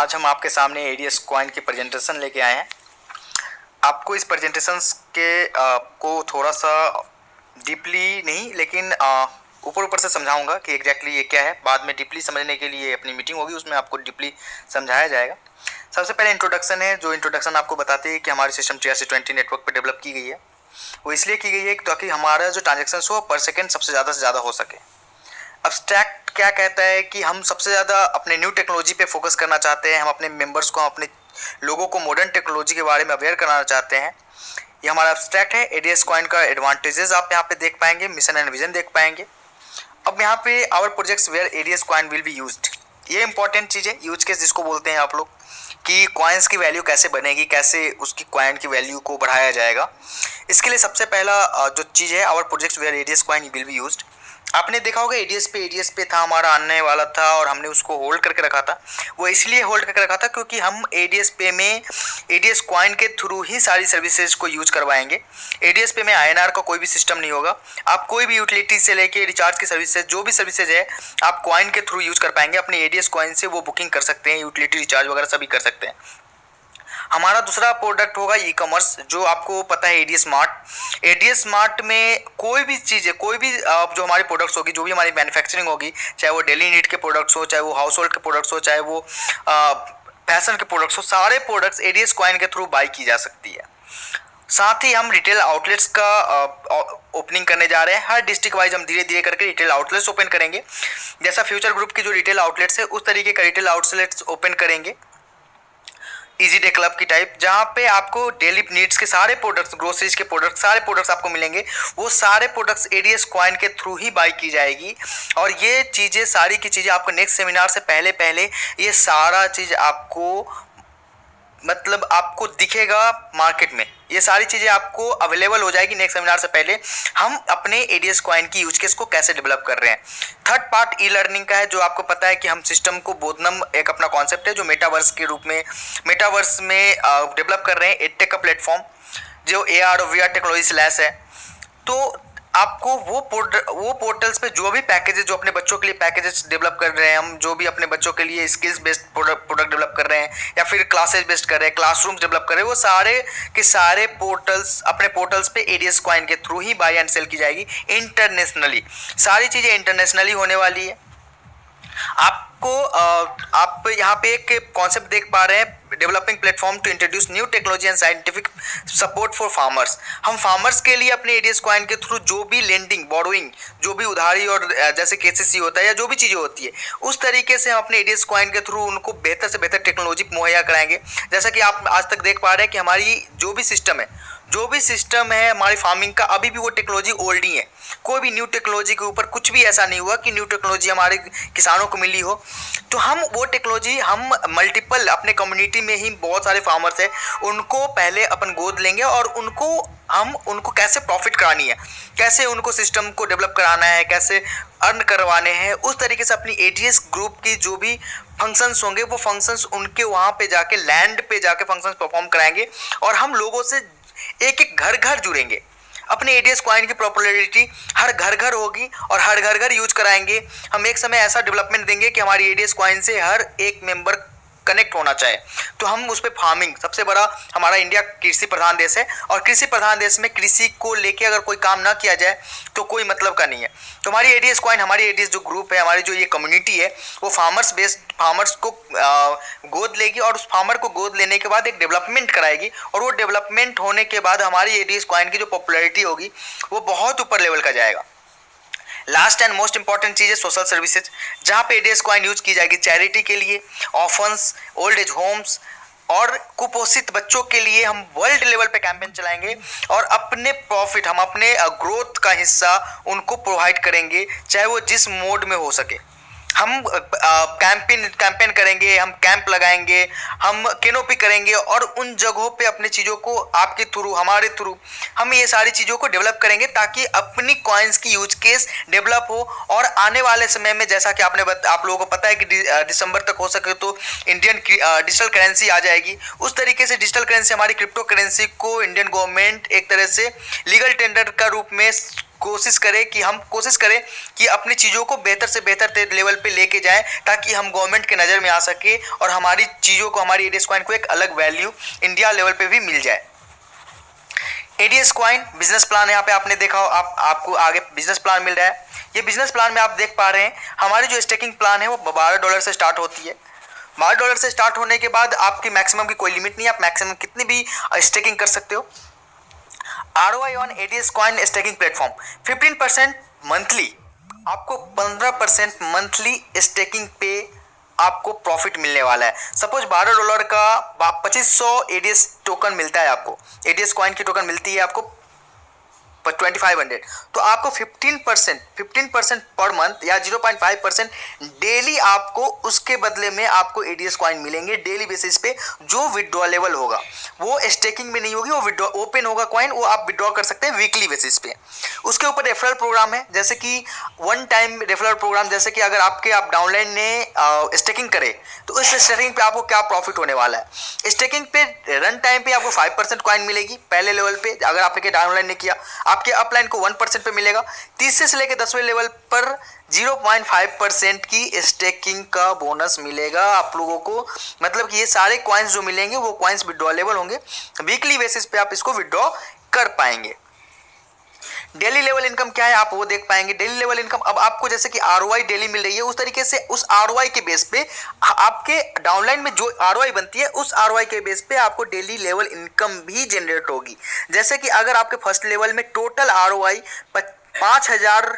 आज हम आपके सामने एडीएस कॉइन की प्रेजेंटेशन लेके आए हैं। आपको इस प्रेजेंटेशन के को थोड़ा सा डीपली नहीं लेकिन ऊपर ऊपर से समझाऊंगा कि एग्जैक्टली ये क्या है। बाद में डीपली समझने के लिए अपनी मीटिंग होगी, उसमें आपको डीपली समझाया जाएगा। सबसे पहले इंट्रोडक्शन है, जो इंट्रोडक्शन आपको बताते हैं कि हमारी सिस्टम TRC20 नेटवर्क पर डेवलप की गई है। वो इसलिए की गई है ताकि हमारा जो ट्रांजेक्शन हो पर सेकेंड सबसे ज़्यादा हो सके। अब्स्ट्रैक्ट क्या कहता है कि हम सबसे ज़्यादा अपने न्यू टेक्नोलॉजी पे फोकस करना चाहते हैं। हम अपने मेंबर्स को, अपने लोगों को मॉडर्न टेक्नोलॉजी के बारे में अवेयर कराना चाहते हैं। ये हमारा अब्स्ट्रैक्ट है। एडीएस कॉइन का एडवांटेजेस आप यहाँ पे देख पाएंगे, मिशन एंड विजन देख पाएंगे। अब यहाँ पे our projects where ADS coin will be used, ये इंपॉर्टेंट चीज़ है। यूज केस जिसको बोलते हैं आप लोग कि कॉइन्स की वैल्यू कैसे बनेगी, कैसे उसकी कॉइन की वैल्यू को बढ़ाया जाएगा। इसके लिए सबसे पहला जो चीज़ है, our projects where ADS coin will be used. आपने देखा होगा एडीएस पे था, हमारा आने वाला था और हमने उसको होल्ड करके रखा था। वो इसलिए होल्ड करके रखा था क्योंकि हम एडीएस पे में एडीएस कॉइन के थ्रू ही सारी सर्विसेज को यूज करवाएंगे। एडीएस पे में आईएनआर का कोई भी सिस्टम नहीं होगा। आप कोई भी यूटिलिटी से लेके रिचार्ज की सर्विसेज, जो भी सर्विसेज है, आप कॉइन के थ्रू यूज कर पाएंगे। अपने एडीएस कॉइन से वो बुकिंग कर सकते हैं, यूटिलिटी रिचार्ज वगैरह सभी कर सकते हैं। हमारा दूसरा प्रोडक्ट होगा ई कॉमर्स, जो आपको पता है एडीएस स्मार्ट। एडीएस स्मार्ट में कोई भी चीज़ है, कोई भी जो हमारी प्रोडक्ट्स होगी, जो भी हमारी मैन्युफैक्चरिंग होगी, चाहे वो डेली नीड के प्रोडक्ट्स हो, चाहे वो हाउस होल्ड के प्रोडक्ट्स हो, चाहे वो फैशन के प्रोडक्ट्स हो, सारे प्रोडक्ट्स एडीएस कॉइन के थ्रू बाई की जा सकती है। साथ ही हम रिटेल आउटलेट्स का ओपनिंग करने जा रहे हैं। हर डिस्ट्रिक्ट वाइज हम धीरे धीरे करके रिटेल आउटलेट्स ओपन करेंगे। जैसा फ्यूचर ग्रुप की जो रिटेल आउटलेट्स है, उस तरीके का रिटेल आउटलेट्स ओपन करेंगे, इजी डे क्लब की टाइप, जहाँ पे आपको डेली नीड्स के सारे प्रोडक्ट्स, ग्रोसरीज के प्रोडक्ट्स, सारे प्रोडक्ट्स आपको मिलेंगे। वो सारे प्रोडक्ट्स एडीएस कॉइन के थ्रू ही बाई की जाएगी। और ये चीज़ें, सारी की चीज़ें आपको नेक्स्ट सेमिनार से पहले ये सारा चीज़ आपको मतलब आपको दिखेगा मार्केट में। ये सारी चीज़ें आपको अवेलेबल हो जाएगी नेक्स्ट सेमिनार से पहले। हम अपने एडीएस कॉइन की यूज केस को कैसे डेवलप कर रहे हैं। थर्ड पार्ट ई लर्निंग का है, जो आपको पता है कि हम सिस्टम को बोधनम एक अपना कॉन्सेप्ट है, जो मेटावर्स के रूप में मेटावर्स में डेवलप कर रहे हैं। एडटेक का प्लेटफॉर्म जो AR और VR टेक्नोलॉजी से लैस है। तो आपको वो पोर्टल्स पे जो भी पैकेजेस, जो अपने बच्चों के लिए पैकेजेस डेवलप कर रहे हैं, हम जो भी अपने बच्चों के लिए स्किल्स बेस्ड प्रोडक्ट डेवलप कर रहे हैं, या फिर क्लासेस बेस्ड कर रहे हैं, क्लासरूम्स डेवलप कर रहे हैं, वो सारे के सारे पोर्टल्स, अपने पोर्टल्स पे एडीएस कॉइन के थ्रू ही बाय एंड सेल की जाएगी इंटरनेशनली। सारी चीज़ें इंटरनेशनली होने वाली है। आप यहाँ पे एक कॉन्सेप्ट देख पा रहे हैं, developing platform to introduce new technology and scientific support for farmers. हम फार्मर्स के लिए अपने एडीएस कॉइन के थ्रू जो भी लेंडिंग, बोरोइंग, जो भी उधारी और जैसे केसीसी होता है या जो भी चीज़ें होती है, उस तरीके से हम अपने एडीएस कॉइन के थ्रू उनको बेहतर से बेहतर टेक्नोलॉजी मुहैया कराएंगे। जैसा कि आप आज तक देख पा रहे हैं कि हमारी जो भी सिस्टम है हमारी फार्मिंग का, अभी भी वो टेक्नोलॉजी ओल्ड ही है। कोई भी न्यू टेक्नोलॉजी के ऊपर कुछ भी ऐसा नहीं हुआ कि न्यू टेक्नोलॉजी हमारे किसानों को मिली हो। तो हम वो टेक्नोलॉजी, हम मल्टीपल अपने कम्युनिटी में ही बहुत सारे फार्मर्स हैं, उनको पहले अपन गोद लेंगे और उनको कैसे प्रॉफिट करानी है, कैसे उनको सिस्टम को डेवलप कराना है, कैसे अर्न करवाने हैं, उस तरीके से अपनी एडीएस ग्रुप की जो भी फंक्शंस होंगे, वो फंक्शंस उनके वहाँ पे जाके, लैंड पे जाके फंक्शंस परफॉर्म कराएंगे। और हम लोगों से एक एक घर जुड़ेंगे। अपने एडीएस कॉइन की पॉपुलैरिटी हर घर होगी और हर घर यूज कराएंगे। हम एक समय ऐसा डेवलपमेंट देंगे कि हमारी एडीएस कॉइन से हर एक मेंबर कनेक्ट होना चाहे। तो हम उस पर फार्मिंग, सबसे बड़ा हमारा इंडिया कृषि प्रधान देश है, और कृषि प्रधान देश में कृषि को लेके अगर कोई काम ना किया जाए तो कोई मतलब का नहीं है। तो हमारी एडीएस कॉइन, हमारी एडीएस जो ग्रुप है, हमारी जो ये कम्युनिटी है, वो फार्मर्स बेस्ड, फार्मर्स को गोद लेगी और उस फार्मर को गोद लेने के बाद एक डेवलपमेंट कराएगी। और वो डेवलपमेंट होने के बाद हमारी एडीएस कॉइन की जो पॉपुलैरिटी होगी वो बहुत ऊपर लेवल का जाएगा। लास्ट एंड मोस्ट इंपॉर्टेंट चीज़ है सोशल सर्विसेज, जहाँ पे एडीएस कॉइन यूज की जाएगी चैरिटी के लिए, ऑर्फन्स, ओल्ड एज होम्स और कुपोषित बच्चों के लिए। हम वर्ल्ड लेवल पे कैंपेन चलाएंगे और अपने प्रॉफिट, हम अपने ग्रोथ का हिस्सा उनको प्रोवाइड करेंगे, चाहे वो जिस मोड में हो सके। हम कैंपेन करेंगे, हम कैंप लगाएंगे, हम कैनोपी करेंगे और उन जगहों पे अपनी चीज़ों को आपके थ्रू, हमारे थ्रू हम ये सारी चीज़ों को डेवलप करेंगे, ताकि अपनी कॉइन्स की यूज केस डेवलप हो। और आने वाले समय में, जैसा कि आप लोगों को पता है कि दिसंबर तक हो सके तो इंडियन डिजिटल करेंसी आ जाएगी। उस तरीके से डिजिटल करेंसी, हमारी क्रिप्टो करेंसी को इंडियन गवर्नमेंट एक तरह से लीगल टेंडर का रूप में कोशिश करें कि अपनी चीज़ों को बेहतर से बेहतर लेवल पे लेके जाएं, ताकि हम गवर्नमेंट के नज़र में आ सके और हमारी चीज़ों को, हमारी एडीएस कॉइन को एक अलग वैल्यू इंडिया लेवल पे भी मिल जाए। एडीएस कॉइन बिजनेस प्लान यहाँ पे आपने देखा हो, आपको आगे बिजनेस प्लान मिल रहा है। ये बिजनेस प्लान में आप देख पा रहे हैं हमारी जो स्टेकिंग प्लान है वो $12 से स्टार्ट होती है। $12 से स्टार्ट होने के बाद आपकी मैक्सिमम की कोई लिमिट नहीं है, आप मैक्सिमम कितनी भी स्टेकिंग कर सकते हो। ROI on ADS coin staking platform 15% monthly, आपको 15% मंथली स्टेकिंग पे आपको प्रॉफिट मिलने वाला है। सपोज $12 का 2500 एडीएस टोकन मिलता है, आपको एडीएस कॉइन की टोकन मिलती है आपको 2500, तो आपको 15% पर मंथ या 0.5% डेली आपको उसके बदले में आपको एडीएस कॉइन मिलेंगे डेली बेसिस पे। जो विड्रॉलेबल होगा वो स्टेकिंग में नहीं होगी, वो विड्रॉ ओपन होगा कॉइन, वो आप विड्रॉ कर सकते हैं वीकली बेसिस पे। उसके ऊपर रेफरल प्रोग्राम है, जैसे कि वन टाइम रेफरल प्रोग्राम, जैसे कि अगर आप डाउनलाइन ने स्टेकिंग करे तो इस स्टेकिंग पे आपको क्या प्रॉफिट होने वाला है। स्टेकिंग पे रन टाइम पे आपको 5% कॉइन मिलेगी पहले लेवल पे, अगर आपने डाउनलाइन ने किया आपके अपलाइन को 1% पे मिलेगा। तीसरे से लेकर 10वें लेवल पर 0.5% की स्टेकिंग का बोनस मिलेगा आप लोगों को। मतलब कि ये सारे कॉइन्स जो मिलेंगे वो कॉइन्स विड्रॉलेबल होंगे, वीकली बेसिस पे आप इसको विड्रॉ कर पाएंगे। डेली लेवल इनकम क्या है आप वो देख पाएंगे। डेली लेवल इनकम अब आपको जैसे कि ROI डेली मिल रही है, उस तरीके से उस ROI के बेस पे आपके डाउनलाइन में जो ROI बनती है उस ROI के बेस पे आपको डेली लेवल इनकम भी जनरेट होगी। जैसे कि अगर आपके फर्स्ट लेवल में टोटल ROI 5000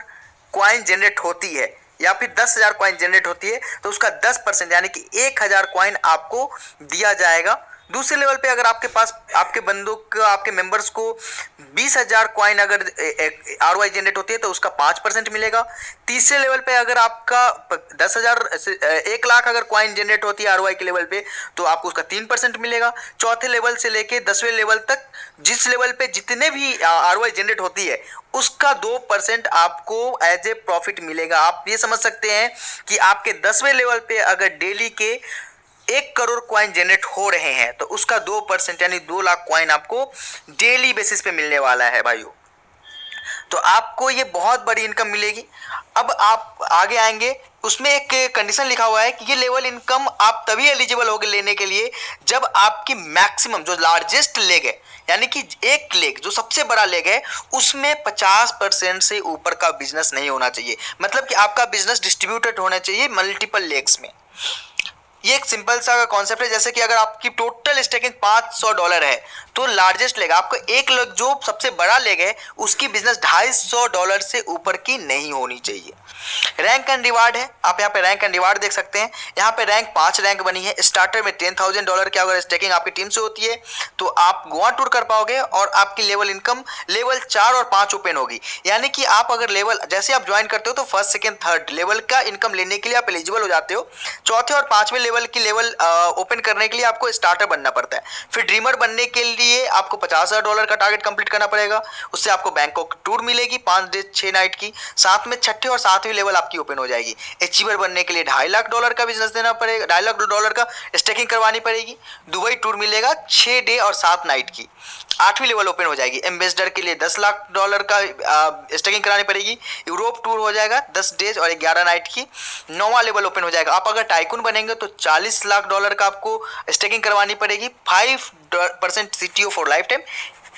कॉइन जनरेट होती है या फिर 10,000 कॉइन जनरेट होती है, तो उसका 10% यानी कि 1000 कॉइन आपको दिया जाएगा। दूसरे लेवल पे अगर आपके पास आपके बंदों को, आपके मेंबर्स को 20,000 कॉइन अगर ROI जनरेट होती है तो उसका 5% मिलेगा। तीसरे लेवल पे अगर आपका 10,000 1 लाख अगर कॉइन जनरेट होती है ROI के लेवल पे तो आपको उसका 3% मिलेगा। चौथे लेवल से लेके 10वें लेवल तक जिस लेवल पे जितने भी ROI जनरेट होती है उसका 2% आपको एज ए प्रॉफिट मिलेगा। आप ये समझ सकते हैं कि आपके 10वें लेवल पे अगर डेली के 1 करोड़ कॉइन जनरेट हो रहे हैं तो उसका 2% यानी 2 लाख कॉइन आपको डेली बेसिस पे मिलने वाला है भाइयों। तो आपको ये बहुत बड़ी इनकम मिलेगी। अब आप आगे आएंगे, उसमें एक कंडीशन लिखा हुआ है कि ये लेवल इनकम आप तभी एलिजिबल होगे लेने के लिए जब आपकी मैक्सिमम जो लार्जेस्ट लेग है, यानी कि एक लेग जो सबसे बड़ा लेग है उसमें 50% से ऊपर का बिजनेस नहीं होना चाहिए। मतलब कि आपका बिजनेस डिस्ट्रीब्यूटेड होना चाहिए मल्टीपल लेग्स में। ये एक सिंपल सा कॉन्सेप्ट है। जैसे कि अगर आपकी टोटल स्टेकिंग $500 है तो लार्जेस्ट लेग आपका एक लेग जो सबसे बड़ा लेग है उसकी बिजनेस $250 से ऊपर की नहीं होनी चाहिए। रैंक एंड रिवार्ड है, आप यहाँ पे रैंक एंड रिवार्ड देख सकते हैं। यहाँ पे रैंक 5 रैंक बनी है। स्टार्टर में $10,000 की अगर स्टेकिंग आपकी टीम से होती है तो आप गोवा टूर कर पाओगे और आपकी लेवल इनकम लेवल 4 और 5 ओपन होगी। यानी कि आप अगर लेवल जैसे आप ज्वाइन करते हो तो फर्स्ट सेकेंड थर्ड लेवल का इनकम लेने के लिए आप एलिजिबल हो जाते हो। चौथे और 5वें लेवल की लेवल ओपन करने के लिए आपको स्टार्टर बनना पड़ता है। फिर ड्रीमर बनने के लिए आपको $50,000 का टारगेट कंप्लीट करना पड़ेगा। उससे आपको बैंकॉक टूर मिलेगी 5 डे 6 नाइट की। साथ में छठे और 7वीं लेवल आपकी ओपन हो जाएगी। अचीवर बनने के लिए $2.5 लाख का बिजनेस देना पड़ेगा, $2.5 लाख का स्टेकिंग करवानी पड़ेगी। दुबई टूर मिलेगा 6 डे और 7 नाइट की। 8वीं लेवल ओपन हो जाएगी। एम्बेसडर के लिए $10 लाख का स्टेकिंग करानी पड़ेगी। यूरोप टूर हो जाएगा 10 डेज और 11 नाइट की। 9वां लेवल ओपन हो जाएगा। आप अगर टाइकून बनेंगे तो $40 लाख का आपको स्टेकिंग करवानी पड़ेगी। 5% CTO फॉर लाइफ टाइम।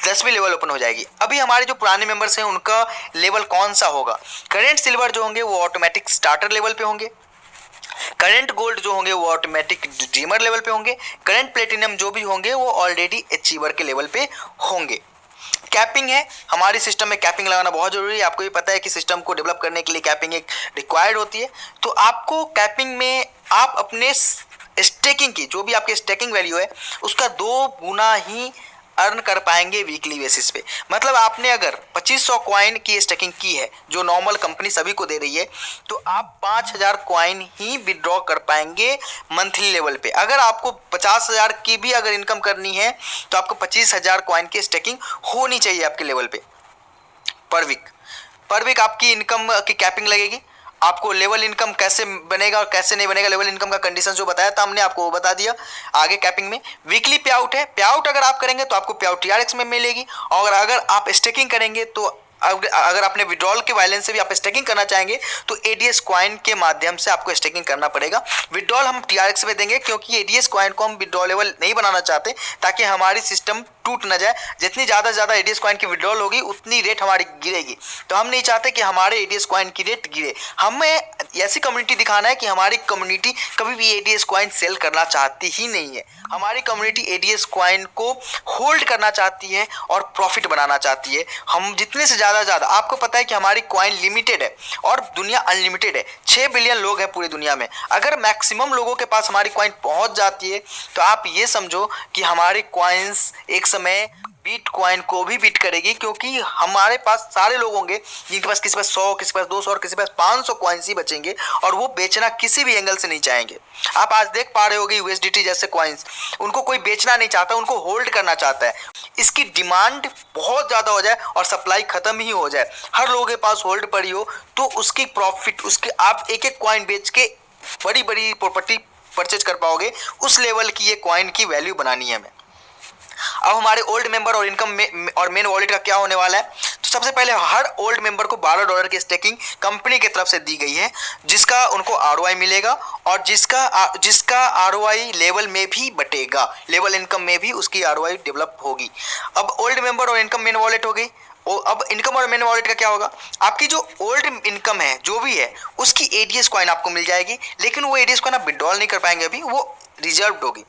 10वीं लेवल ओपन हो जाएगी। अभी हमारे जो पुराने मेंबर्स हैं उनका लेवल कौन सा होगा? करेंट सिल्वर जो होंगे वो ऑटोमेटिक स्टार्टर लेवल पे होंगे। करंट गोल्ड जो होंगे वो ऑटोमेटिक ड्रीमर लेवल पे होंगे। करंट प्लेटिनम जो भी होंगे वो ऑलरेडी अचीवर के लेवल पे होंगे। कैपिंग है, हमारी सिस्टम में कैपिंग लगाना बहुत जरूरी है। आपको भी पता है कि सिस्टम को डेवलप करने के लिए कैपिंग एक रिक्वायर्ड होती है। तो आपको कैपिंग में आप अपने स्टेकिंग की जो भी आपकी स्टेकिंग वैल्यू है उसका 2 गुना ही अर्न कर पाएंगे वीकली बेसिस पे। मतलब आपने अगर 2500 कॉइन की स्टेकिंग की है जो नॉर्मल कंपनी सभी को दे रही है तो आप 5000 कॉइन ही विड्रॉ कर पाएंगे मंथली लेवल पे। अगर आपको 50,000 की भी अगर इनकम करनी है तो आपको 25,000 कॉइन की स्टेकिंग होनी चाहिए आपके लेवल पे पर वीक आपकी इनकम की कैपिंग लगेगी। आपको लेवल इनकम कैसे बनेगा और कैसे नहीं बनेगा, लेवल इनकम का कंडीशन जो बताया था हमने आपको वो बता दिया। आगे कैपिंग में वीकली पे आउट है। पे आउट अगर आप करेंगे तो आपको पे आउट TRX में मिलेगी और अगर आप स्टेकिंग करेंगे तो अगर आपने विड्रॉल के बैलेंस से भी आप स्टेकिंग करना चाहेंगे तो एडीएस कॉइन के माध्यम से आपको स्टेकिंग करना पड़ेगा। विड्रॉल हम टीआरएक्स में देंगे क्योंकि एडीएस कॉइन को हम विड्रॉलेबल नहीं बनाना चाहते ताकि हमारी सिस्टम टूट न जाए। जितनी ज़्यादा से ज़्यादा एडीएस कॉइन की विड्रॉल होगी उतनी रेट हमारी गिरेगी, तो हम नहीं चाहते कि हमारे एडीएस कॉइन की रेट गिरे। हमें ऐसी कम्युनिटी दिखाना है कि हमारी कम्युनिटी कभी भी एडीएस कॉइन सेल करना चाहती ही नहीं है। हमारी कम्युनिटी एडीएस कॉइन को होल्ड करना चाहती है और प्रॉफिट बनाना चाहती है। हम जितने से ज़्यादा आपको पता है कि हमारी कॉइन लिमिटेड है और दुनिया अनलिमिटेड है। 6 बिलियन लोग हैं पूरी दुनिया में। अगर मैक्सिमम लोगों के पास हमारी कॉइन पहुंच जाती है तो आप ये समझो कि हमारी कॉइन्स एक समय बिटकॉइन को भी बीट करेगी, क्योंकि हमारे पास सारे लोग होंगे जिनके पास किसी पास 100, किसी पास 200 और किसी पास 500 कॉइन्स ही बचेंगे और वो बेचना किसी भी एंगल से नहीं चाहेंगे। आप आज देख पा रहे होगे यूएसडीटी जैसे कॉइन्स, उनको कोई बेचना नहीं चाहता, उनको होल्ड करना चाहता है। इसकी डिमांड बहुत ज़्यादा हो जाए और सप्लाई खत्म ही हो जाए, हर लोगों के पास होल्ड पड़ी हो, तो उसकी प्रॉफिट, उसके आप एक एक कॉइन बेच के बड़ी बड़ी प्रॉपर्टी परचेज कर पाओगे। उस लेवल की ये कॉइन की वैल्यू बनानी है हमें। अब हमारे ओल्ड मेंबर और इनकम में और मेन वॉलेट का क्या होने वाला है, तो सबसे पहले हर ओल्ड मेंबर को $12 की स्टेकिंग कंपनी की तरफ से दी गई है, जिसका उनको आरओआई मिलेगा और जिसका आरओआई लेवल में भी बटेगा, लेवल इनकम में भी उसकी आरओआई डेवलप होगी। अब ओल्ड मेंबर और इनकम मेन वॉलेट हो गई। अब इनकम और मेन वॉलेट का क्या होगा, आपकी जो ओल्ड इनकम है जो भी है उसकी एडीएस कॉइन आपको मिल जाएगी, लेकिन वो एडीएस कॉइन आप विड्रॉल नहीं कर पाएंगे, अभी वो रिजर्व्ड होगी।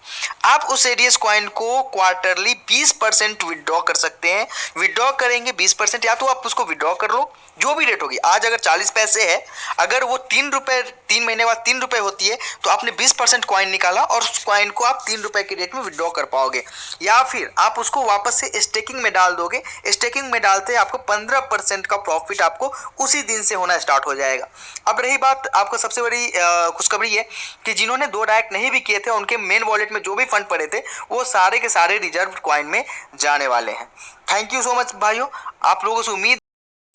आप उस एडीएस कॉइन को क्वार्टरली 20% विड्रॉ कर सकते हैं। विड्रॉ करेंगे 20%, या तो आप उसको विड्रॉ कर लो जो भी रेट होगी। आज अगर 40 पैसे है, अगर वो 3 रुपये 3 महीने बाद 3 रुपये होती है तो आपने 20% कॉइन निकाला और उस कॉइन को आप 3 रुपये के रेट में विड्रॉ कर पाओगे। या फिर आप उसको वापस से स्टेकिंग में डाल दोगे। स्टेकिंग में डालते आपको 15% का प्रॉफिट आपको उसी दिन से होना स्टार्ट हो जाएगा। अब रही बात, आपको सबसे बड़ी खुशखबरी है कि जिन्होंने 2 डायरेक्ट नहीं भी किए थे उनके मेन वॉलेट में जो भी फंड पड़े थे वो सारे के सारे रिजर्व कॉइन में जाने वाले हैं। थैंक यू सो मच भाइयों, आप लोगों से उम्मीद